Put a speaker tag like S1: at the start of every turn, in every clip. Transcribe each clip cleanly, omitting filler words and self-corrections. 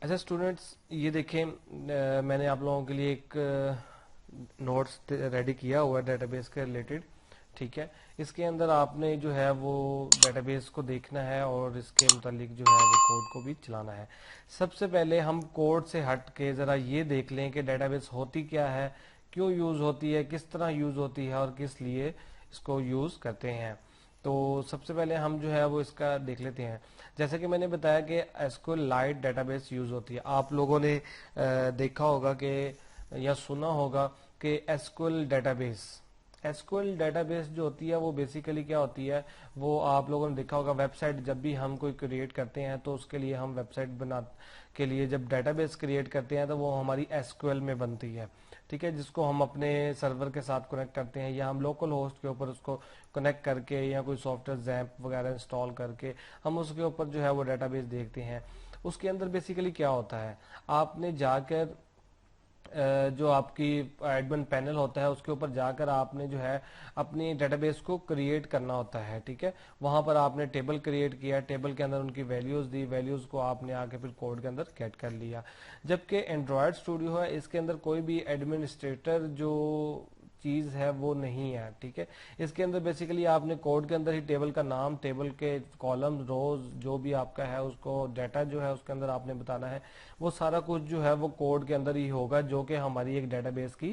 S1: अच्छा स्टूडेंट्स, ये देखें मैंने आप लोगों के लिए एक नोट्स रेडी किया हुआ है डेटाबेस के रिलेटेड। ठीक है, इसके अंदर आपने जो है वो डेटाबेस को देखना है और इसके मुतालिक जो है वो कोड को भी चलाना है। सबसे पहले हम कोड से हट के ज़रा ये देख लें कि डेटाबेस होती क्या है, क्यों यूज़ होती है, किस तरह यूज़ होती है और किस लिए इसको यूज़ करते हैं। तो सबसे पहले हम जो है वो इसका देख लेते हैं। जैसे कि मैंने बताया कि एसक्यूएल लाइट डेटाबेस यूज होती है। आप लोगों ने देखा होगा कि या सुना होगा कि एसक्यूएल डेटाबेस जो होती है वो बेसिकली क्या होती है, वो आप लोगों ने देखा होगा वेबसाइट जब भी हम कोई क्रिएट करते हैं तो उसके लिए हम वेबसाइट बना के लिए जब डेटाबेस क्रिएट करते हैं तो वो हमारी एसक्यूएल में बनती है। ठीक है, जिसको हम अपने सर्वर के साथ कनेक्ट करते हैं या हम लोकल होस्ट के ऊपर उसको कनेक्ट करके या कोई सॉफ्टवेयर जैम्प वगैरह इंस्टॉल करके हम उसके ऊपर जो है वो डेटाबेस देखते हैं। उसके अंदर बेसिकली क्या होता है, आपने जाकर जो आपकी एडमिन पैनल होता है उसके ऊपर जाकर आपने जो है अपनी डेटाबेस को क्रिएट करना होता है। ठीक है, वहां पर आपने टेबल क्रिएट किया, टेबल के अंदर उनकी वैल्यूज दी, वैल्यूज को आपने आके फिर कोड के अंदर गेट कर लिया। जबकि एंड्रॉयड स्टूडियो है, इसके अंदर कोई भी एडमिनिस्ट्रेटर जो चीज है वो नहीं है। ठीक है, इसके अंदर बेसिकली आपने कोड के अंदर ही टेबल का नाम, टेबल के कॉलम, रोज जो भी आपका है उसको डाटा जो है उसके अंदर आपने बताना है। वो सारा कुछ जो है वो कोड के अंदर ही होगा, जो कि हमारी एक डेटाबेस की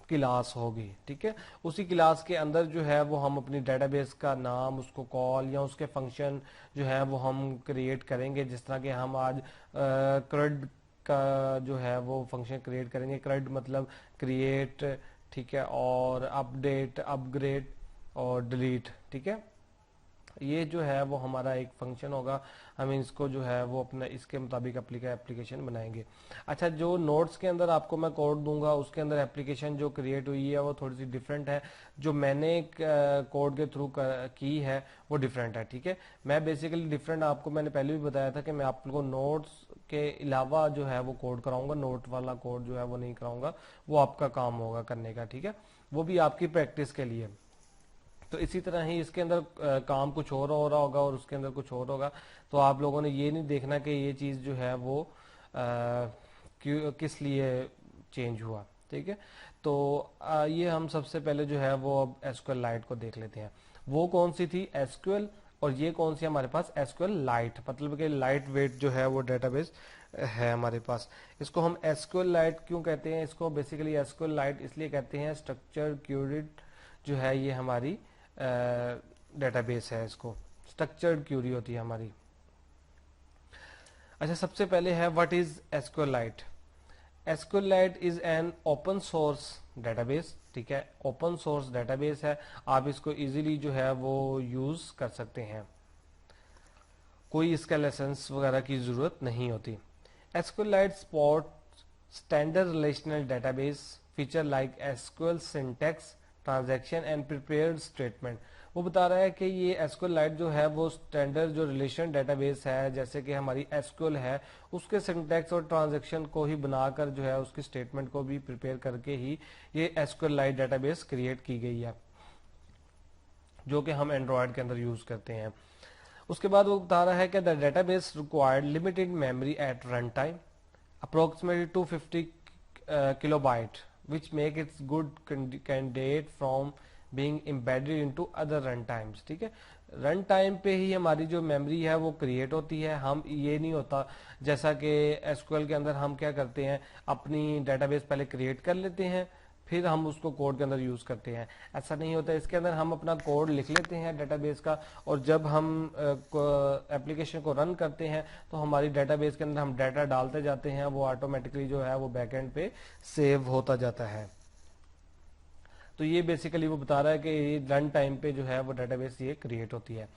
S1: क्लास होगी। ठीक है, उसी क्लास के अंदर जो है वो हम अपनी डेटाबेस का नाम, उसको कॉल या उसके फंक्शन जो है वो हम क्रिएट करेंगे। जिस तरह के हम आज CRUD का जो है वो फंक्शन क्रिएट करेंगे। CRUD मतलब क्रिएट, ठीक है, और अपडेट, अपग्रेड और डिलीट। ठीक है, ये जो है वो हमारा एक फंक्शन होगा, हम इसको जो है वो अपना इसके मुताबिक एप्लीकेशन बनाएंगे। अच्छा, जो नोट्स के अंदर आपको मैं कोड दूंगा उसके अंदर एप्लीकेशन जो क्रिएट हुई है वो थोड़ी सी डिफरेंट है, जो मैंने कोड के थ्रू की है वो डिफरेंट है। ठीक है, मैं बेसिकली डिफरेंट आपको मैंने पहले भी बताया था कि मैं आप लोगों को नोट्स के अलावा जो है वो कोड कराऊंगा, नोट वाला कोड जो है वो नहीं कराऊंगा, वो आपका काम होगा करने का। ठीक है, वो भी आपकी प्रैक्टिस के लिए। तो इसी तरह ही इसके अंदर काम कुछ और हो रहा होगा और उसके अंदर कुछ और होगा। तो आप लोगों ने ये नहीं देखना कि ये चीज जो है वो क्यों, किस लिए चेंज हुआ। ठीक है, तो ये हम सबसे पहले जो है वो अब एसक्यूएल लाइट को देख लेते हैं। वो कौन सी थी एसक्यूएल, और ये कौन सी हमारे पास एसक्यूएल लाइट, मतलब कि लाइट वेट जो है वो डेटाबेस है हमारे पास। इसको हम एसक्यूएल लाइट क्यों कहते हैं, इसको बेसिकली एसक्यूएल लाइट इसलिए कहते हैं, स्ट्रक्चर क्यूरीड जो है ये हमारी डेटाबेस है, इसको स्ट्रक्चर्ड क्यूरी होती है हमारी। अच्छा, सबसे पहले है what is SQLite. SQLite is an open source database. ठीक है, ओपन सोर्स डेटाबेस है, आप इसको इजीली जो है वो यूज कर सकते हैं, कोई इसका लाइसेंस वगैरह की जरूरत नहीं होती। SQLite support standard relational database feature like SQL syntax, transaction and prepared statement. वो बता रहा है कि ये एसक्यूएल लाइट जो है वो स्टैंडर्ड जो रिलेशन डेटाबेस है, जैसे कि हमारी एसक्यूएल है, उसके सिंटैक्स और ट्रांजैक्शन को ही बनाकर जो है उसकी स्टेटमेंट को भी प्रिपेयर करके ही ये एसक्यूएल लाइट डेटाबेस क्रिएट की गई है, जो कि हम एंड्रॉयड के अंदर यूज करते हैं। उसके बाद वो बता रहा है कि the database required limited memory at run time approximately 250 kilobyte, which make it good candidate from being embedded into other run times। ठीक है, रन टाइम पे ही हमारी जो मेमोरी है वो क्रिएट होती है। हम ये नहीं होता जैसा कि एसक्यूएल के अंदर हम क्या करते हैं, अपनी डेटाबेस पहले क्रिएट कर लेते हैं फिर हम उसको कोड के अंदर यूज करते हैं। ऐसा नहीं होता, इसके अंदर हम अपना कोड लिख लेते हैं डेटाबेस का, और जब हम एप्लीकेशन को रन करते हैं तो हमारी डेटाबेस के अंदर हम डाटा डालते जाते हैं, वो ऑटोमेटिकली जो है वो बैकएंड पे सेव होता जाता है। तो ये बेसिकली वो बता रहा है कि रन टाइम पे जो है वो डेटाबेस ये क्रिएट होती है।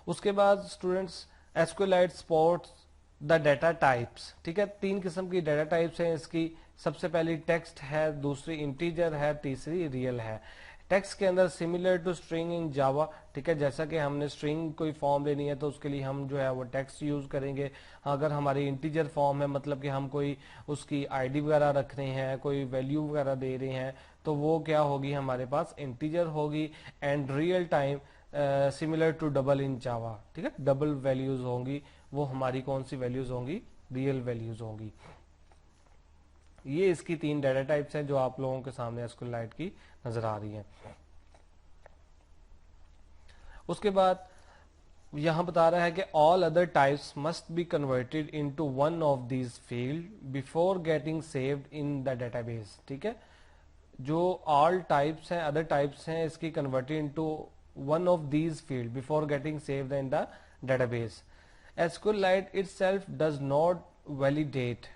S1: उसके बाद students, SQLite supports the data types. ठीक है, 3 किस्म की डाटा टाइप्स हैं इसकी। सबसे पहली टेक्स्ट है, दूसरी इंटीजर है, तीसरी रियल है। टेक्स्ट के अंदर similar to string in Java. ठीक है, जैसा कि हमने स्ट्रिंग कोई फॉर्म लेनी है तो उसके लिए हम जो है वो टेक्स्ट यूज करेंगे। अगर हमारी इंटीजर फॉर्म है, मतलब कि हम कोई उसकी आईडी वगैरह रख रहे हैं, कोई वैल्यू वगैरह दे रहे हैं, तो वो क्या होगी हमारे पास इंटीजर होगी। And real time similar to double in Java. ठीक है, डबल वैल्यूज होंगी, वो हमारी कौन सी वैल्यूज होंगी, रियल वैल्यूज होंगी। ये इसकी 3 डाटा टाइप्स हैं जो आप लोगों के सामने SQLite की नजर आ रही हैं। उसके बाद यहां बता रहा है कि all other types must be converted into one of these field before getting saved in the database. ठीक है, जो ऑल टाइप्स हैं, अदर टाइप्स हैं, इसकी converted into one of these field before getting saved in the database. SQLite itself does not validate,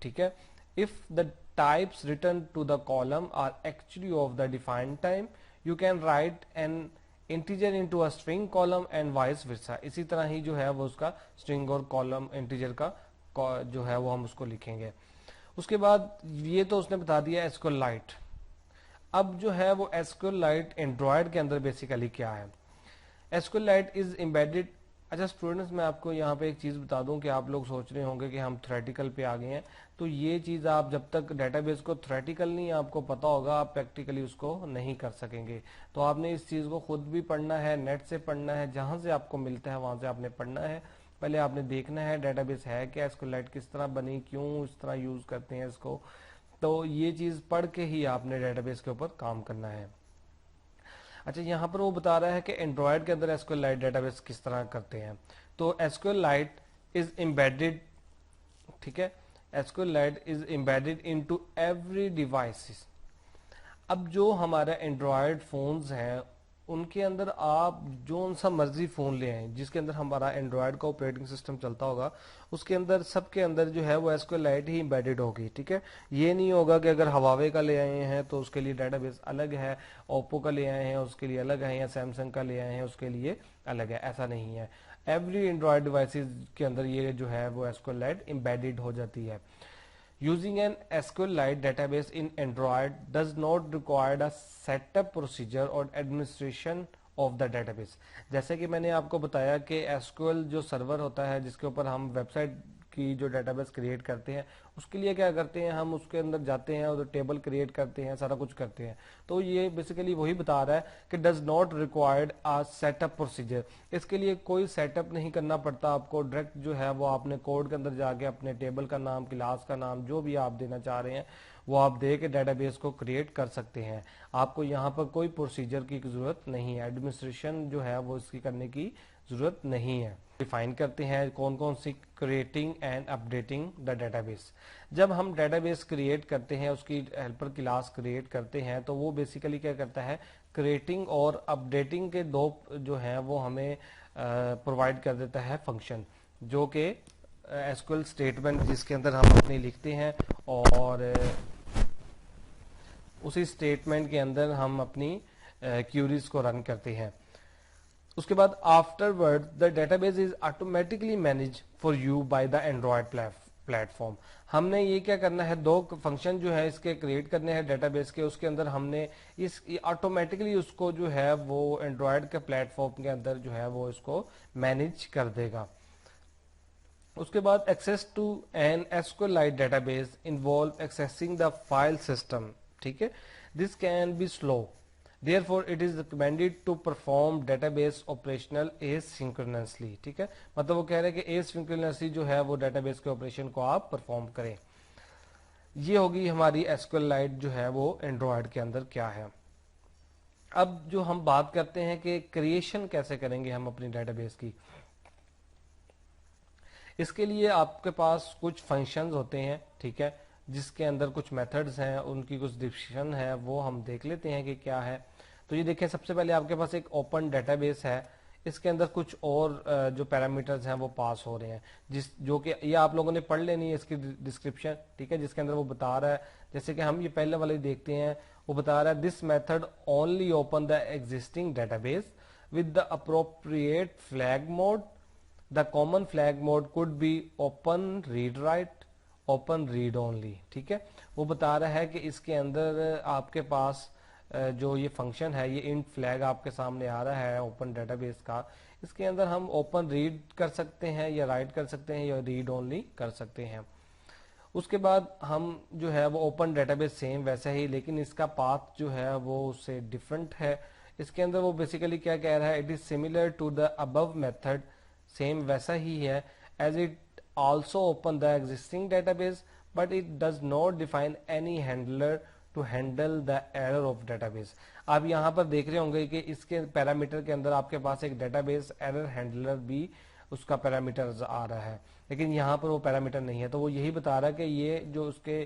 S1: ठीक है, if the types written to the column are actually of the defined time, you can write an integer into a string column and vice versa। इसी तरह ही जो है वो उसका string और column integer का जो है वो हम उसको लिखेंगे। उसके बाद ये तो उसने बता दिया SQLite। अब जो है वो SQLite एंड्रॉयड के अंदर बेसिकली क्या है। SQLite is embedded. अच्छा स्टूडेंट्स, मैं आपको यहाँ पे एक चीज बता दूं कि आप लोग सोच रहे होंगे कि हम थ्योरेटिकल पे आ गए हैं, तो ये चीज आप जब तक डेटाबेस को थ्योरेटिकल नहीं आपको पता होगा, आप प्रैक्टिकली उसको नहीं कर सकेंगे। तो आपने इस चीज को खुद भी पढ़ना है, नेट से पढ़ना है, जहां से आपको मिलता है वहां से आपने पढ़ना है। पहले आपने देखना है डेटाबेस है क्या, SQLite किस तरह बनी, क्यों इस तरह यूज करते हैं इसको, तो ये चीज पढ़ के ही आपने डेटाबेस के ऊपर काम करना है। अच्छा, यहाँ पर वो बता रहा है कि एंड्रॉयड के अंदर SQLite डेटाबेस किस तरह करते हैं। तो SQLite इज एम्बेडेड, ठीक है, SQLite is embedded into every devices. अब जो हमारा एंड्रॉयड फोन्स हैं उनके अंदर आप जो सा मर्जी फोन ले आए जिसके अंदर हमारा एंड्रॉयड का ऑपरेटिंग सिस्टम चलता होगा, उसके अंदर सबके अंदर जो है वो SQLite ही एम्बेडेड होगी। ठीक है, ये नहीं होगा कि अगर हवावे का ले आए हैं तो उसके लिए डेटाबेस अलग है, ओप्पो का ले आए हैं उसके लिए अलग है, या सैमसंग का ले आए हैं उसके लिए अलग है, ऐसा नहीं है। एवरी एंड्रॉयड डिवाइसेस के अंदर ये जो है वो SQLite एम्बेडेड हो जाती है। Using an SQLite database in Android does not require a setup procedure or administration of the database। जैसे कि मैंने आपको बताया कि SQL जो सर्वर होता है जिसके ऊपर हम वेबसाइट की जो डेटाबेस क्रिएट करते हैं, उसके लिए क्या करते हैं, हम उसके अंदर जाते हैं और टेबल क्रिएट करते हैं, सारा कुछ करते हैं। तो ये बेसिकली वही बता रहा है कि does not required a setup procedure. इसके लिए कोई सेटअप नहीं करना पड़ता आपको, डायरेक्ट जो है वो आपने कोड के अंदर जाके अपने टेबल का नाम, क्लास का नाम, जो भी आप देना चाह रहे हैं वो आप दे के डेटाबेस को क्रिएट कर सकते हैं। आपको यहाँ पर कोई प्रोसीजर की जरूरत नहीं है, एडमिनिस्ट्रेशन जो है वो इसकी करने की जरूरत नहीं है। डिफाइन करते हैं कौन कौन सी creating and updating the database. जब हम डेटाबेस क्रिएट करते हैं, उसकी हेल्पर क्लास क्रिएट करते हैं, तो वो बेसिकली क्या करता है, क्रिएटिंग और अपडेटिंग के दो जो हैं वो हमें प्रोवाइड कर देता है फंक्शन, जो कि SQL स्टेटमेंट जिसके अंदर हम अपनी लिखते हैं और उसी स्टेटमेंट के अंदर हम अपनी क्यूरीज को रन करते हैं। उसके बाद afterward the database is automatically manage for you by the Android platform. हमने ये क्या करना है, दो फंक्शन जो है इसके क्रिएट करने हैं डेटाबेस के, उसके अंदर हमने इस ऑटोमेटिकली उसको जो है वो एंड्रॉयड के प्लेटफॉर्म के अंदर जो है वो इसको मैनेज कर देगा। उसके बाद access to an SQLite database involve accessing the file system. ठीक है, this can be slow, therefore it is recommended to perform database operational asynchronously। ठीक है, मतलब वो कह रहे हैं कि asynchronously जो है वो डेटाबेस के ऑपरेशन को आप परफॉर्म करें। ये होगी हमारी SQLite जो है वो एंड्रॉयड के अंदर क्या है। अब जो हम बात करते हैं कि क्रिएशन कैसे करेंगे हम अपनी डेटाबेस की, इसके लिए आपके पास कुछ फंक्शंस होते हैं, ठीक है, जिसके अंदर कुछ मेथड्स हैं, उनकी कुछ डिस्क्रिप्शन है, वो हम देख लेते हैं कि क्या है। तो ये देखिए, सबसे पहले आपके पास एक ओपन डेटाबेस है, इसके अंदर कुछ और जो पैरामीटर्स हैं वो पास हो रहे हैं, जो कि ये आप लोगों ने पढ़ लेनी है इसकी डिस्क्रिप्शन। ठीक है, जिसके अंदर वो बता रहा है, जैसे कि हम ये पहले वाले देखते हैं, वो बता रहा है this method only open the existing database with the appropriate flag mode. The common flag mode could be open read write, open read only. ठीक है, वो बता रहा है कि इसके अंदर आपके पास जो ये फंक्शन है, ये इंट फ्लैग आपके सामने आ रहा है ओपन डेटाबेस का, इसके अंदर हम ओपन रीड कर सकते हैं या राइट कर सकते हैं या रीड ओनली कर सकते हैं। उसके बाद हम जो है वो ओपन डेटाबेस सेम वैसा ही, लेकिन इसका पाथ जो है वो उससे डिफरेंट है। इसके अंदर वो बेसिकली क्या कह रहा है, it is similar to the above method, same वैसा ही है, as it also open the existing database, but it does not define any handler to handle the error of database. आप यहाँ पर देख रहे होंगे कि इसके पैरामीटर के अंदर आपके पास एक database error handler भी उसका पैरामीटर आ रहा है, लेकिन यहाँ पर वो पैरामीटर नहीं है। तो वो यही बता रहा है कि ये जो उसके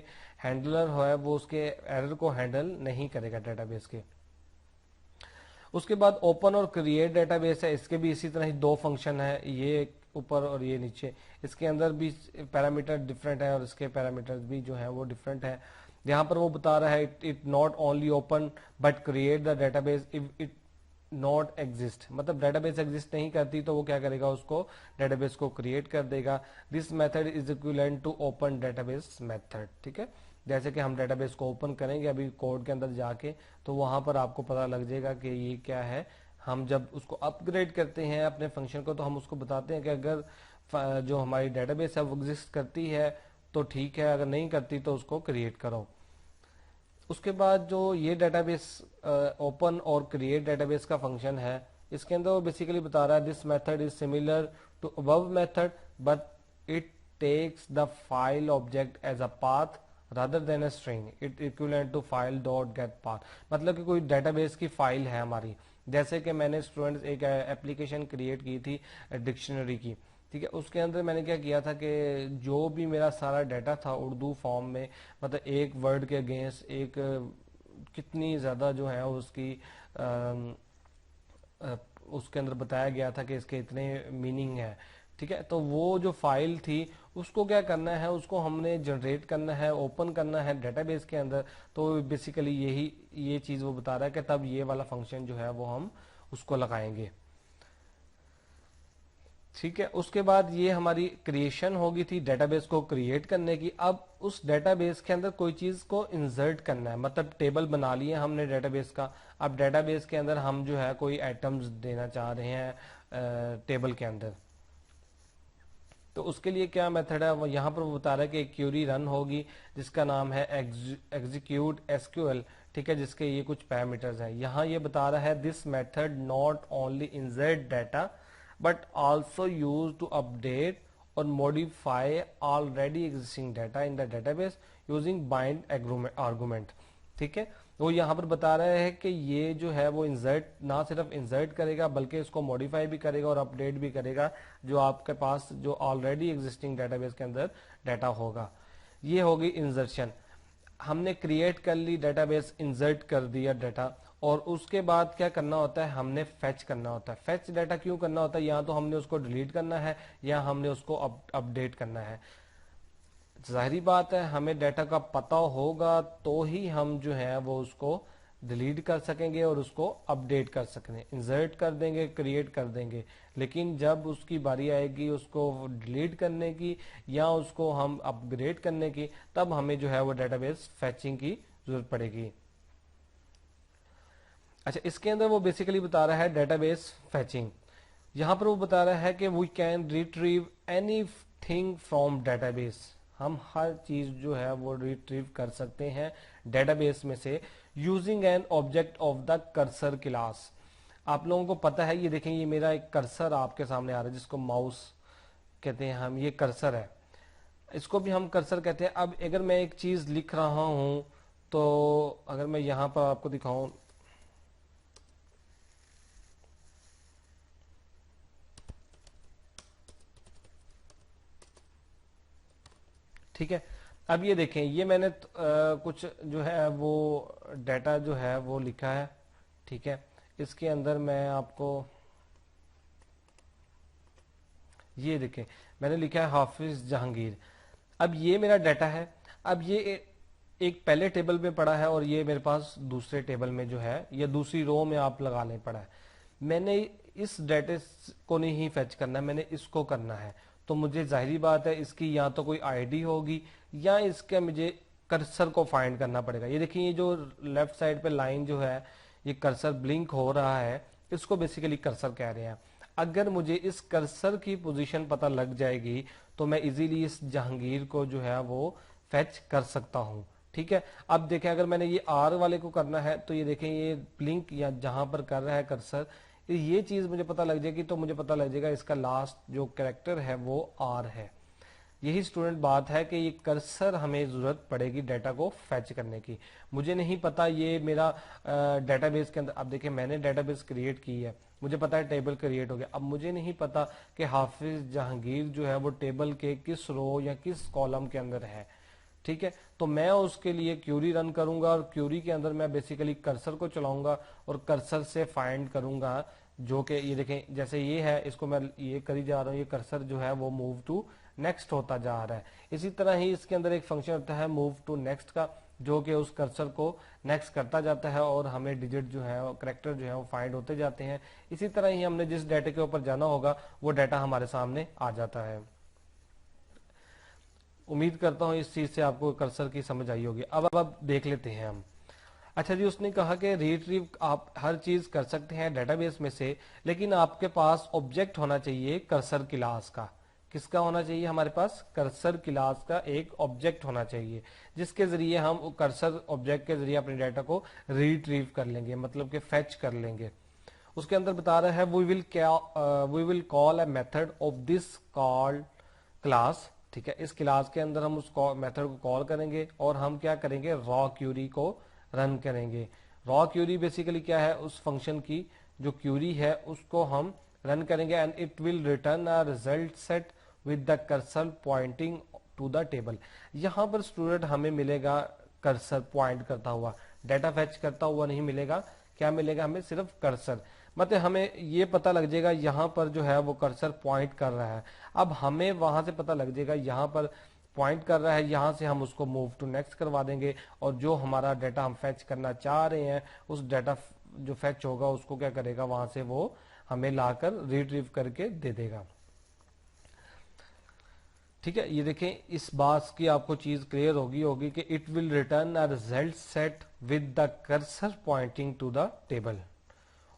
S1: हैंडलर है वो उसके एरर को हैंडल नहीं करेगा डेटाबेस के। उसके बाद ओपन और क्रिएट डेटाबेस है, इसके भी इसी तरह ही दो फंक्शन है, ये ऊपर और ये नीचे। इसके अंदर भी पैरामीटर डिफरेंट है और इसके पैरामीटर्स भी जो है वो डिफरेंट है। यहाँ पर वो बता रहा है it not only open but create the database if it not exist, मतलब डेटाबेस एग्जिस्ट नहीं करती तो वो क्या करेगा, उसको डेटाबेस को क्रिएट कर देगा। This method is equivalent to open database method. ठीक है, जैसे कि हम डेटाबेस को ओपन करेंगे अभी कोड के अंदर जाके, तो वहां पर आपको पता लग जाएगा कि ये क्या है। हम जब उसको अपग्रेड करते हैं अपने फंक्शन को, तो हम उसको बताते हैं कि अगर जो हमारी डेटाबेस है वो एग्जिस्ट करती है तो ठीक है, अगर नहीं करती तो उसको क्रिएट करो। उसके बाद जो ये डेटाबेस ओपन और क्रिएट डेटाबेस का फंक्शन है, इसके अंदर वो बेसिकली बता रहा है this method is similar to above method but it takes the file object as a path rather than a string, it equivalent to file dot get path। मतलब कि कोई डेटाबेस की फाइल है हमारी, जैसे कि मैंने स्टूडेंट्स एक एप्लीकेशन क्रिएट की थी डिक्शनरी की, ठीक है। उसके अंदर मैंने क्या किया था कि जो भी मेरा सारा डाटा था उर्दू फॉर्म में, मतलब एक वर्ड के अगेंस्ट एक कितनी ज्यादा जो है उसकी उसके अंदर बताया गया था कि इसके इतने मीनिंग है, ठीक है। तो वो जो फाइल थी उसको क्या करना है, उसको हमने जनरेट करना है, ओपन करना है डेटाबेस के अंदर। तो बेसिकली यही ये चीज वो बता रहा है कि तब ये वाला फंक्शन जो है वो हम उसको लगाएंगे, ठीक है। उसके बाद ये हमारी क्रिएशन होगी थी डेटाबेस को क्रिएट करने की। अब उस डेटाबेस के अंदर कोई चीज को इंसर्ट करना है, मतलब टेबल बना लिए हमने डेटाबेस का। अब डेटाबेस के अंदर हम जो है कोई आइटम्स देना चाह रहे हैं टेबल के अंदर, तो उसके लिए क्या मेथड है वो यहाँ पर वो बता रहा है कि एक क्यूरी रन होगी जिसका नाम है एग्जीक्यूट एसक्यूएल, ठीक है, जिसके ये कुछ पैरामीटर्स हैं। यहाँ ये बता रहा है this method not only insert data but also use to update और modify already existing data in the database using bind argument, ठीक है। वो यहाँ पर बता रहे हैं कि ये जो है वो इंसर्ट ना सिर्फ इंसर्ट करेगा बल्कि इसको मॉडिफाई भी करेगा और अपडेट भी करेगा जो आपके पास जो ऑलरेडी एग्जिस्टिंग डेटाबेस के अंदर डाटा होगा। ये होगी इंसर्शन। हमने क्रिएट कर ली डेटाबेस, इंसर्ट कर दिया डाटा, और उसके बाद क्या करना होता है, हमने फेच करना होता है। फेच डाटा क्यों करना होता है, या तो हमने उसको डिलीट करना है या हमने उसको अपडेट करना है। जाहिरी बात है हमें डाटा का पता होगा तो ही हम जो है वो उसको डिलीट कर सकेंगे और उसको अपडेट कर सकेंगे, इंसर्ट कर देंगे, क्रिएट कर देंगे। लेकिन जब उसकी बारी आएगी उसको डिलीट करने की या उसको हम अपग्रेड करने की, तब हमें जो है वो डेटाबेस फेचिंग की जरूरत पड़ेगी। अच्छा, इसके अंदर वो बेसिकली बता रहा है डेटाबेस फेचिंग। यहां पर वो बता रहा है कि we can retrieve anything from database, हम हर चीज जो है वो रिट्रीव कर सकते हैं डेटाबेस में से using an object of the cursor class. आप लोगों को पता है, ये देखें, ये मेरा एक कर्सर आपके सामने आ रहा है जिसको माउस कहते हैं हम, ये कर्सर है, इसको भी हम कर्सर कहते हैं। अब अगर मैं एक चीज लिख रहा हूं तो अगर मैं यहां पर आपको दिखाऊं, ठीक है। अब ये देखें, ये मैंने कुछ जो है वो डाटा जो है वो लिखा है, ठीक है। इसके अंदर मैं आपको ये देखें, मैंने लिखा है हाफिज जहांगीर। अब ये मेरा डाटा है। अब ये एक पहले टेबल में पड़ा है और ये मेरे पास दूसरे टेबल में जो है या दूसरी रो में आप लगाने पड़ा है। मैंने इस डाटा को नहीं फेच करना है, मैंने इसको करना है। तो मुझे जाहिरी बात है इसकी या तो कोई आईडी होगी या इसका मुझे कर्सर को फाइंड करना पड़ेगा। ये देखिए, ये जो लेफ्ट साइड पे लाइन जो है ये कर्सर ब्लिंक हो रहा है, इसको बेसिकली कर्सर कह रहे हैं। अगर मुझे इस कर्सर की पोजीशन पता लग जाएगी तो मैं इजीली इस जहांगीर को जो है वो फेच कर सकता हूं, ठीक है। अब देखें, अगर मैंने ये आर वाले को करना है तो ये देखें, ये ब्लिंक या जहां पर कर रहा है कर्सर, ये चीज मुझे पता लग जाएगी तो मुझे पता लग जाएगा इसका लास्ट जो कैरेक्टर है वो आर है। यही स्टूडेंट बात है कि ये कर्सर हमें जरूरत पड़ेगी डाटा को फैच करने की। मुझे नहीं पता ये मेरा डेटाबेस के अंदर, अब देखिए मैंने डेटाबेस क्रिएट की है, मुझे पता है टेबल क्रिएट हो गया, अब मुझे नहीं पता कि हाफिज जहांगीर जो है वो टेबल के किस रो या किस कॉलम के अंदर है। ठीक है, तो मैं उसके लिए क्यूरी रन करूंगा और क्यूरी के अंदर मैं बेसिकली कर्सर को चलाऊंगा और कर्सर से फाइंड करूंगा, जो कि ये देखें जैसे ये है, इसको मैं ये करी जा रहा हूँ, ये कर्सर जो है वो मूव टू नेक्स्ट होता जा रहा है। इसी तरह ही इसके अंदर एक फंक्शन होता है मूव टू नेक्स्ट का, जो कि उस कर्सर को नेक्स्ट करता जाता है और हमें डिजिट जो है, करेक्टर जो है वो फाइंड होते जाते हैं। इसी तरह ही हमने जिस डाटा के ऊपर जाना होगा वो डाटा हमारे सामने आ जाता है। उम्मीद करता हूँ इस चीज से आपको कर्सर की समझ आई होगी। अब देख लेते हैं हम। अच्छा जी, उसने कहा कि रिट्रीव आप हर चीज कर सकते हैं डेटाबेस में से, लेकिन आपके पास ऑब्जेक्ट होना चाहिए कर्सर क्लास का। किसका होना चाहिए? हमारे पास कर्सर क्लास का एक ऑब्जेक्ट होना चाहिए, जिसके जरिए हम कर्सर ऑब्जेक्ट के जरिए अपने डाटा को रिट्रीव कर लेंगे, मतलब कि फेच कर लेंगे। उसके अंदर बता रहा है we will call a method of this called class. ठीक है, इस क्लास के अंदर हम उस मेथड को कॉल करेंगे और हम क्या करेंगे, रॉ क्यूरी को रन करेंगे। रॉ क्यूरी बेसिकली क्या है, उस फंक्शन की जो क्यूरी है उसको हम रन करेंगे and it will return a result set with the cursor pointing to the table. यहाँ पर स्टूडेंट हमें मिलेगा कर्सर पॉइंट करता हुआ, डाटा फैच करता हुआ नहीं मिलेगा। क्या मिलेगा हमें? सिर्फ कर्सर। मतलब हमें ये पता लग जाएगा यहाँ पर जो है वो कर्सर पॉइंट कर रहा है। अब हमें वहां से पता लग जाएगा यहाँ पर पॉइंट कर रहा है, यहाँ से हम उसको मूव टू नेक्स्ट करवा देंगे और जो हमारा डाटा हम फैच करना चाह रहे हैं उस डाटा जो फैच होगा उसको क्या करेगा, वहां से वो हमें लाकर रिट्रीव करके दे देगा। ठीक है, ये देखें, इस बात की आपको चीज क्लियर होगी कि it will return a result set with the cursor pointing to the table.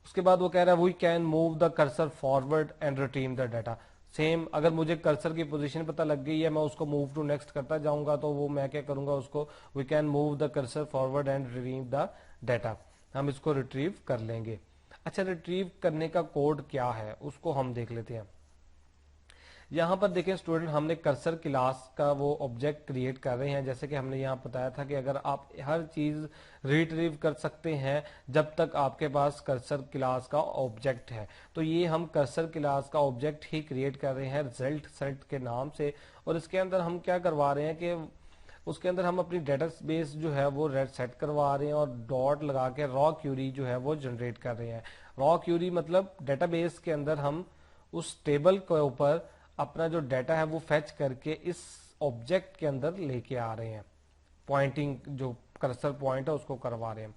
S1: उसके बाद वो कह रहा है we can move the cursor forward and retrieve the data. Same, अगर मुझे कर्सर की पोजीशन पता लग गई है, मैं उसको मूव टू नेक्स्ट करता जाऊंगा, तो वो मैं क्या करूंगा, उसको we can move the cursor forward and retrieve the data, हम इसको रिट्रीव कर लेंगे। अच्छा, रिट्रीव करने का कोड क्या है उसको हम देख लेते हैं। यहाँ पर देखें स्टूडेंट, हमने कर्सर क्लास का वो ऑब्जेक्ट क्रिएट कर रहे हैं, जैसे कि हमने यहाँ बताया था कि अगर आप हर चीज रिट्रीव कर सकते हैं जब तक आपके पास कर्सर क्लास का ऑब्जेक्ट है, तो ये हम कर्सर क्लास का ऑब्जेक्ट ही क्रिएट कर रहे हैं रिजल्ट सेट के नाम से। और इसके अंदर हम क्या करवा रहे हैं कि उसके अंदर हम अपनी डेटाबेस जो है वो रेड सेट करवा रहे हैं और डॉट लगा के रॉ क्यूरी जो है वो जनरेट कर रहे हैं। रॉ क्यूरी मतलब डेटाबेस के अंदर हम उस टेबल के ऊपर अपना जो डाटा है वो फेच करके इस ऑब्जेक्ट के अंदर लेके आ रहे हैं, पॉइंटिंग जो कर्सर पॉइंट है उसको करवा रहे हैं।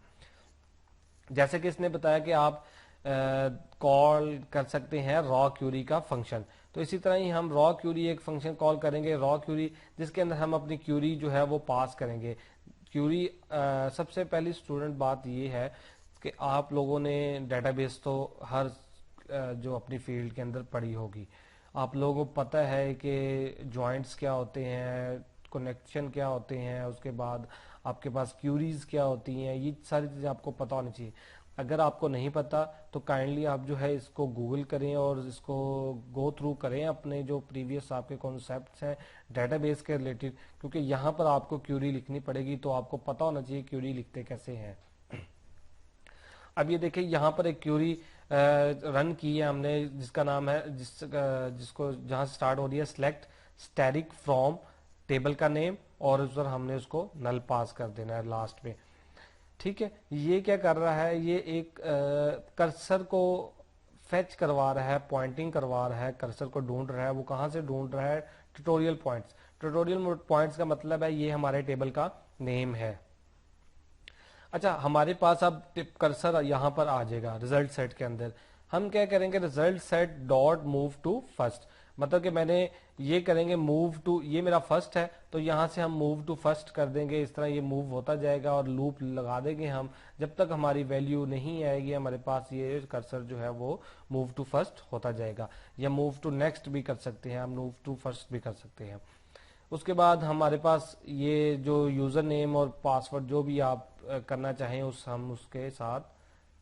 S1: जैसे कि इसने बताया कि आप कॉल कर सकते हैं रॉ क्यूरी का फंक्शन, तो इसी तरह ही हम रॉ क्यूरी एक फंक्शन कॉल करेंगे, रॉ क्यूरी, जिसके अंदर हम अपनी क्यूरी जो है वो पास करेंगे। क्यूरी सबसे पहली स्टूडेंट बात ये है कि आप लोगों ने डेटाबेस तो हर जो अपनी फील्ड के अंदर पढ़ी होगी, आप लोगों को पता है कि जॉइंट्स क्या होते हैं, कनेक्शन क्या होते हैं, उसके बाद आपके पास क्यूरीज क्या होती हैं, ये सारी चीजें आपको पता होनी चाहिए। अगर आपको नहीं पता तो काइंडली आप जो है इसको गूगल करें और इसको गो थ्रू करें अपने जो प्रीवियस आपके कॉन्सेप्ट्स हैं डेटाबेस के रिलेटेड, क्योंकि यहाँ पर आपको क्यूरी लिखनी पड़ेगी, तो आपको पता होना चाहिए क्यूरी लिखते कैसे हैं। अब ये देखिए यहाँ पर एक क्यूरी रन की है हमने, जिसका नाम है जिसको जहां से स्टार्ट हो रही है सिलेक्ट स्टैटिक फ्रॉम टेबल का नेम, और उस पर हमने उसको नल पास कर देना है लास्ट में। ठीक है, ये क्या कर रहा है, ये एक कर्सर को फेच करवा रहा है, पॉइंटिंग करवा रहा है, कर्सर को ढूंढ रहा है। वो कहां से ढूंढ रहा है? Tutorial points. ट्यूटोरियल पॉइंट्स का मतलब है ये हमारे टेबल का नेम है। अच्छा, हमारे पास अब टिप कर्सर यहाँ पर आ जाएगा रिजल्ट सेट के अंदर। हम क्या करेंगे, result set dot move to first, मतलब कि मैंने ये करेंगे मूव टू, ये मेरा फर्स्ट है तो यहाँ से हम मूव टू फर्स्ट कर देंगे। इस तरह ये मूव होता जाएगा और लूप लगा देंगे हम, जब तक हमारी वैल्यू नहीं आएगी हमारे पास, ये कर्सर जो है वो मूव टू फर्स्ट होता जाएगा। या मूव टू नेक्स्ट भी कर सकते हैं हम, मूव टू फर्स्ट भी कर सकते हैं। उसके बाद हमारे पास ये जो यूजर नेम और पासवर्ड जो भी आप करना चाहें उस हम उसके साथ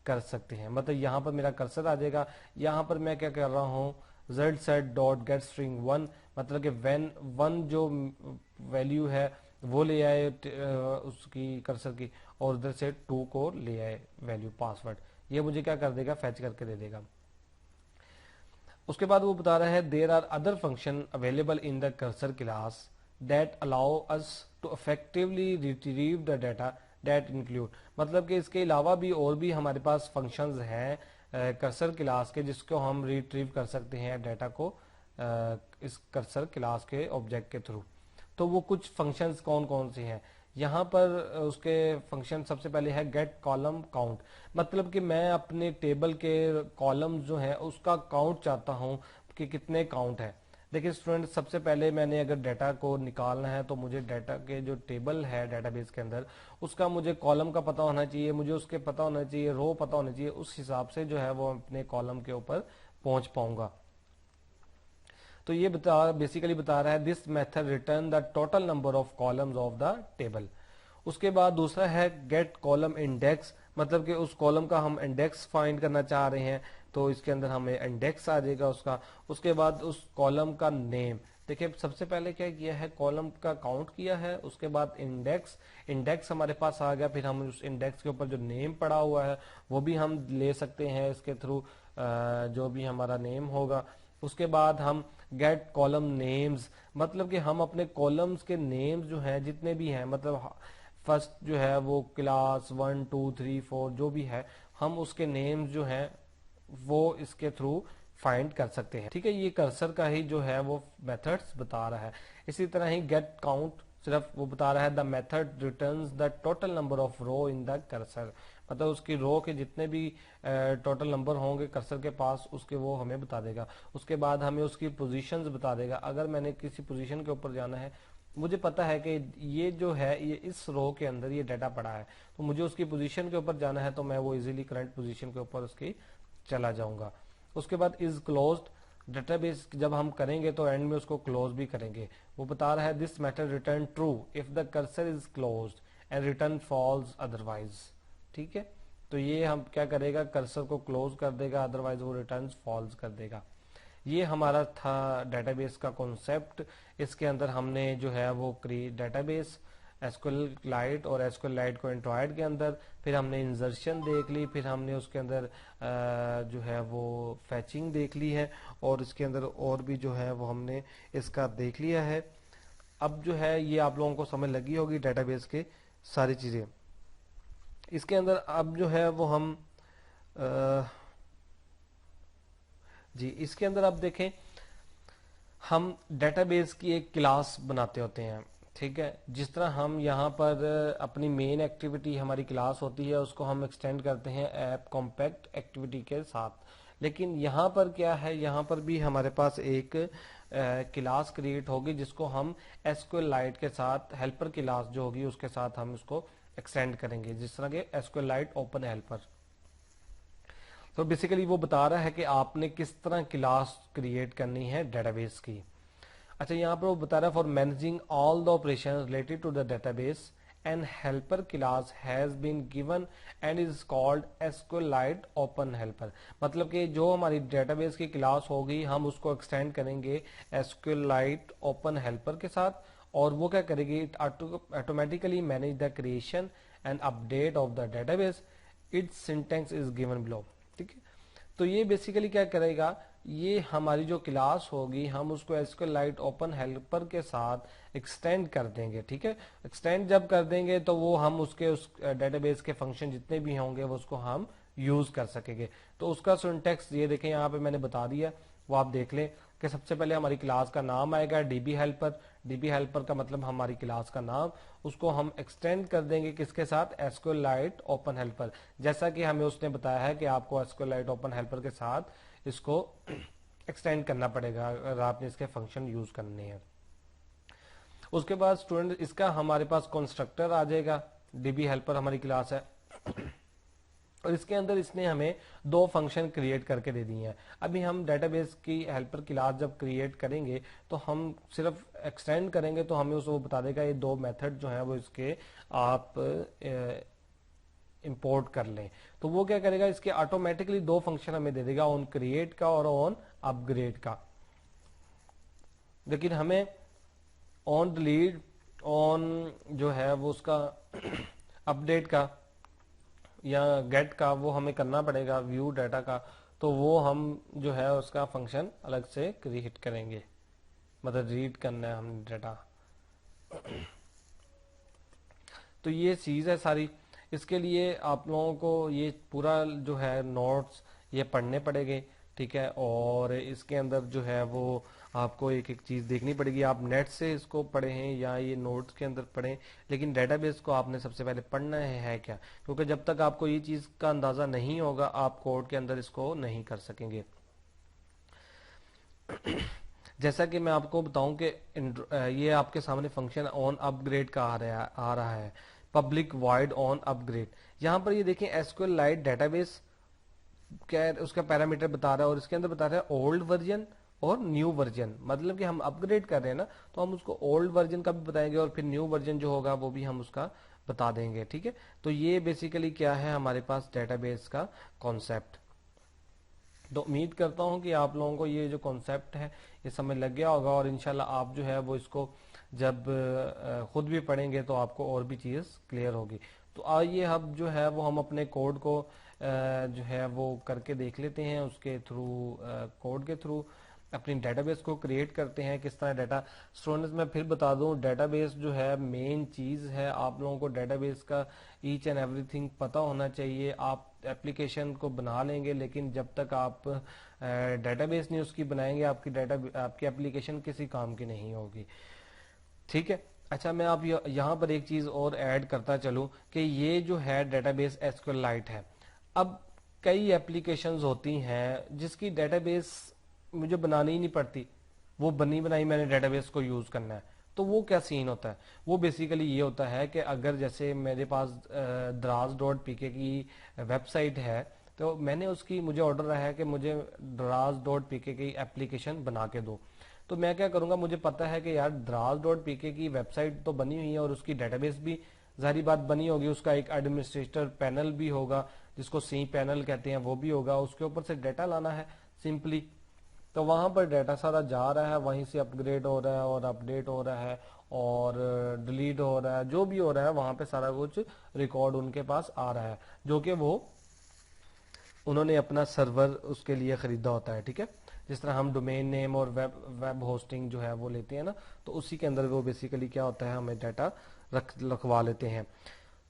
S1: कर सकते हैं। मतलब यहाँ पर मेरा कर्सर आ जाएगा। यहाँ पर मैं क्या कर रहा हूँ, result set dot gate string 1, मतलब कि व्हेन वन जो वैल्यू है वो ले आए उसकी कर्सर की, और उधर से 2 को ले आए वैल्यू पासवर्ड, ये मुझे क्या कर देगा, फैच करके दे देगा। उसके बाद वो बता रहा है there are other function available in the cursor class that allow us to effectively retrieve the data that include, मतलब कि इसके अलावा भी और भी हमारे पास फंक्शंस हैं कर्सर क्लास के जिसको हम रिट्रीव कर सकते हैं डाटा को इस कर्सर क्लास के ऑब्जेक्ट के थ्रू। तो वो कुछ फंक्शंस कौन कौन से हैं यहाँ पर, उसके फंक्शन सबसे पहले है गेट कॉलम काउंट, मतलब कि मैं अपने टेबल के कॉलम्स जो हैं उसका काउंट चाहता हूँ कि कितने काउंट है। देखिए स्टूडेंट, सबसे पहले मैंने अगर डाटा को निकालना है तो मुझे डाटा के जो टेबल है डाटाबेस के अंदर उसका मुझे कॉलम का पता होना चाहिए, मुझे उसके पता होना चाहिए, रो पता होना चाहिए, उस हिसाब से जो है वो अपने कॉलम के ऊपर पहुंच पाऊंगा। तो ये बेसिकली बता रहा है this method return the total number of columns of the table. उसके बाद दूसरा है गेट कॉलम इंडेक्स, मतलब कि उस कॉलम का हम इंडेक्स फाइंड करना चाह रहे हैं तो इसके अंदर हमें इंडेक्स आ जाएगा उसका। उसके बाद उस कॉलम का नेम, देखिए सबसे पहले क्या किया है, कॉलम का काउंट किया है, उसके बाद इंडेक्स हमारे पास आ गया, फिर हम उस इंडेक्स के ऊपर जो नेम पड़ा हुआ है वो भी हम ले सकते हैं इसके थ्रू, जो भी हमारा नेम होगा। उसके बाद हम गेट कॉलम नेम्स, मतलब कि हम अपने कॉलम्स के नेम्स जो हैं जितने भी हैं, मतलब फर्स्ट जो है वो क्लास 1 2 3 4 जो भी है, हम उसके नेम्स जो हैं वो इसके थ्रू फाइंड कर सकते हैं। ठीक है, ये कर्सर का ही जो है वो मेथड्स बता रहा है। इसी तरह ही गेट काउंट सिर्फ वो बता रहा है the method returns the total number of row in the cursor, मतलब उसकी रो के जितने भी टोटल नंबर होंगे कर्सर के पास उसके वो हमें बता देगा। उसके बाद हमें उसकी पोजीशंस बता देगा, अगर मैंने किसी पोजीशन के ऊपर जाना है, मुझे पता है कि ये जो है ये इस रो के अंदर ये डाटा पड़ा है, तो मुझे उसकी पोजीशन के ऊपर जाना है तो मैं वो इजीली करंट पोजीशन के ऊपर उसकी चला जाऊंगा। उसके बाद इज क्लोज्ड, डेटाबेस जब हम करेंगे तो एंड में उसको क्लोज भी करेंगे। वो बता रहा है this matter return true if the cursor is closed and return false otherwise. ठीक है, तो ये हम क्या करेगा, कर्सर को क्लोज कर देगा, अदरवाइज वो रिटर्न फॉल्स कर देगा। ये हमारा था डेटाबेस का कॉन्सेप्ट। इसके अंदर हमने जो है वो डेटाबेस एसक्यूएललाइट और एसक्यूएललाइट को एंड्रॉयड के अंदर, फिर हमने इंसर्शन देख ली, फिर हमने उसके अंदर जो है वो फैचिंग देख ली है, और इसके अंदर और भी जो है वो हमने इसका देख लिया है। अब जो है ये आप लोगों को समझ लगी होगी डेटाबेस के सारी चीजें। इसके अंदर अब जो है वो हम जी इसके अंदर आप देखें, हम डेटाबेस की एक क्लास बनाते होते हैं। ठीक है, जिस तरह हम यहाँ पर अपनी मेन एक्टिविटी हमारी क्लास होती है उसको हम एक्सटेंड करते हैं ऐप कॉम्पैक्ट एक्टिविटी के साथ, लेकिन यहाँ पर क्या है, यहाँ पर भी हमारे पास एक क्लास क्रिएट होगी जिसको हम एसक्यूएललाइट के साथ, हेल्पर क्लास जो होगी उसके साथ हम उसको एक्सटेंड करेंगे, जिस तरह के एसक्यूएललाइट ओपन हेल्पर। तो बेसिकली वो बता रहा है कि आपने किस तरह क्लास क्रिएट करनी है डेटाबेस की। अच्छा, यहाँ पर वो बता रहा है for managing all the operation related to the database and helper class has been given and is called SQLite open helper, मतलब कि जो हमारी डेटाबेस की क्लास होगी हम उसको एक्सटेंड करेंगे एसक्यूएललाइट ओपन हेल्पर के साथ, और वो क्या करेगी, it automatically manage the creation and update of the database, its syntax is given below. ठीक है, तो ये बेसिकली क्या करेगा, ये हमारी जो क्लास होगी हम उसको एसक्यूएललाइट ओपन हेल्पर के साथ एक्सटेंड कर देंगे। ठीक है, एक्सटेंड जब कर देंगे तो वो हम उस डेटाबेस के फंक्शन जितने भी होंगे वो उसको हम यूज कर सकेंगे। तो उसका सिंटैक्स ये देखें, यहाँ पे मैंने बता दिया, वो आप देख लें कि सबसे पहले हमारी क्लास का नाम आएगा डीबी हेल्पर। डीबी हेल्पर का मतलब हमारी क्लास का नाम, उसको हम एक्सटेंड कर देंगे किसके साथ, एसक्यूएललाइट ओपन हेल्पर, जैसा कि हमें उसने बताया है कि आपको एसक्यूएललाइट ओपन हेल्पर के साथ इसको एक्सटेंड करना पड़ेगा अगर आपने इसके फंक्शन यूज करने हैं। उसके बाद स्टूडेंट इसका हमारे पास कंस्ट्रक्टर आ जाएगा, डीबी हेल्पर हमारी क्लास है, और इसके अंदर इसने हमें 2 फंक्शन क्रिएट करके दे दिए हैं। अभी हम डेटाबेस की हेल्पर क्लास जब क्रिएट करेंगे तो हम सिर्फ एक्सटेंड करेंगे तो हमें उसको बता देगा ये 2 मेथड जो है वो इसके आप इंपोर्ट कर लें। तो वो क्या करेगा, इसके ऑटोमेटिकली 2 फंक्शन हमें दे देगा, ऑन क्रिएट का और ऑन अपग्रेड का। लेकिन हमें ऑन डिलीट ऑन जो है वो उसका अपडेट का या गेट का वो हमें करना पड़ेगा, व्यू डाटा का, तो वो हम जो है उसका फंक्शन अलग से क्रिएट करेंगे, मतलब रीड करना है हम डाटा। तो ये चीज़ है सारी। इसके लिए आप लोगों को ये पूरा जो है नोट्स ये पढ़ने पड़ेंगे, ठीक है। और इसके अंदर जो है वो आपको एक एक चीज़ देखनी पड़ेगी, आप नेट से इसको पढ़ें या ये नोट्स के अंदर पढ़ें, लेकिन डेटाबेस को आपने सबसे पहले पढ़ना है क्या, क्योंकि जब तक आपको ये चीज़ का अंदाज़ा नहीं होगा आप कोड के अंदर इसको नहीं कर सकेंगे। जैसा कि मैं आपको बताऊं कि ये आपके सामने फंक्शन ऑन अपग्रेड का आ रहा है, पब्लिक वाइड ऑन अपग्रेड। यहाँ पर ये देखें एसक्यूएल लाइट डेटाबेस क्या है, उसका पैरामीटर बता रहा है, और इसके अंदर बता रहा है ओल्ड वर्जन और न्यू वर्जन, मतलब कि हम अपग्रेड कर रहे हैं ना, तो हम उसको ओल्ड वर्जन का भी बताएंगे और फिर न्यू वर्जन जो होगा वो भी हम उसका बता देंगे, ठीक है। तो ये बेसिकली क्या है हमारे पास डेटाबेस का कॉन्सेप्ट। तो उम्मीद करता हूं कि आप लोगों को ये जो कॉन्सेप्ट है ये समझ लग गया होगा, और इंशाल्लाह आप जो है वो इसको जब खुद भी पढ़ेंगे तो आपको और भी चीज़ क्लियर होगी। तो आइए अब जो है वो हम अपने कोड को जो है वो करके देख लेते हैं, उसके थ्रू कोड के थ्रू अपनी डेटाबेस को क्रिएट करते हैं किस तरह डाटा। स्टूडेंट्स मैं फिर बता दूं, डेटाबेस जो है मेन चीज़ है, आप लोगों को डेटाबेस का ईच एंड एवरीथिंग पता होना चाहिए। आप एप्लीकेशन को बना लेंगे, लेकिन जब तक आप डेटाबेस नहीं उसकी बनाएंगे आपकी एप्लीकेशन किसी काम की नहीं होगी, ठीक है। अच्छा, मैं आप यहाँ पर एक चीज़ और ऐड करता चलूँ कि ये जो है डेटाबेस एसक्यूएल लाइट है। अब कई एप्लीकेशंस होती हैं जिसकी डेटाबेस मुझे बनानी ही नहीं पड़ती, वो बनी बनाई मैंने डेटाबेस को यूज़ करना है। तो वो क्या सीन होता है, वो बेसिकली ये होता है कि अगर जैसे मेरे पास dras.pk की वेबसाइट है, तो मैंने उसकी मुझे ऑर्डर रहा है कि मुझे dras.pk की एप्लीकेशन बना के दो। तो मैं क्या करूंगा, मुझे पता है कि यार dras.pk की वेबसाइट तो बनी हुई है और उसकी डेटाबेस भी जारी बात बनी होगी, उसका एक एडमिनिस्ट्रेटर पैनल भी होगा जिसको सी पैनल कहते हैं, वो भी होगा, उसके ऊपर से डाटा लाना है सिंपली। तो वहां पर डाटा सारा जा रहा है, वहीं से अपग्रेड हो रहा है और अपडेट हो रहा है और डिलीट हो रहा है, जो भी हो रहा है वहां पे सारा कुछ रिकॉर्ड उनके पास आ रहा है, जो कि वो उन्होंने अपना सर्वर उसके लिए खरीदा होता है, ठीक है। जिस तरह हम डोमेन नेम और वेब होस्टिंग जो है वो लेते हैं ना, तो उसी के अंदर वो बेसिकली क्या होता है, हमें डाटा रखवा लेते हैं।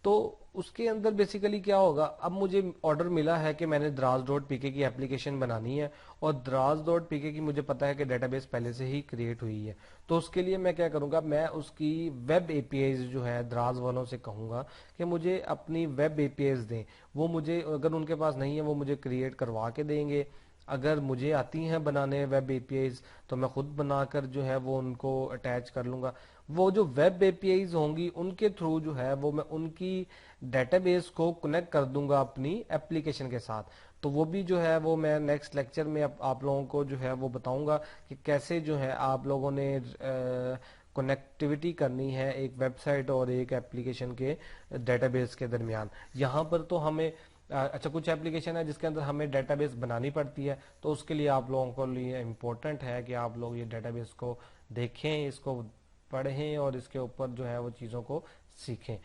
S1: तो उसके अंदर बेसिकली क्या होगा, अब मुझे ऑर्डर मिला है कि मैंने dras.pk की एप्लीकेशन बनानी है, और dras.pk की मुझे पता है कि डेटाबेस पहले से ही क्रिएट हुई है। तो उसके लिए मैं क्या करूंगा, मैं उसकी वेब एपीआईज जो है द्राज वालों से कहूंगा कि मुझे अपनी वेब एपीआईज दें। वो मुझे, अगर उनके पास नहीं है वो मुझे क्रिएट करवा के देंगे। अगर मुझे आती हैं बनाने वेब एपीआईज तो मैं खुद बनाकर जो है वो उनको अटैच कर लूंगा। वो जो वेब एपीआईज होंगी उनके थ्रू जो है वो मैं उनकी डेटाबेस को कनेक्ट कर दूंगा अपनी एप्लीकेशन के साथ। तो वो भी जो है वो मैं नेक्स्ट लेक्चर में आप लोगों को जो है वो बताऊंगा कि कैसे जो है आप लोगों ने कनेक्टिविटी करनी है एक वेबसाइट और एक एप्लीकेशन के डेटाबेस के दरमियान। यहाँ पर तो हमें अच्छा, कुछ एप्लीकेशन है जिसके अंदर हमें डेटाबेस बनानी पड़ती है, तो उसके लिए आप लोगों को लिए इम्पोर्टेंट है कि आप लोग ये डेटाबेस को देखें, इसको पढ़ें और इसके ऊपर जो है वो चीज़ों को सीखें।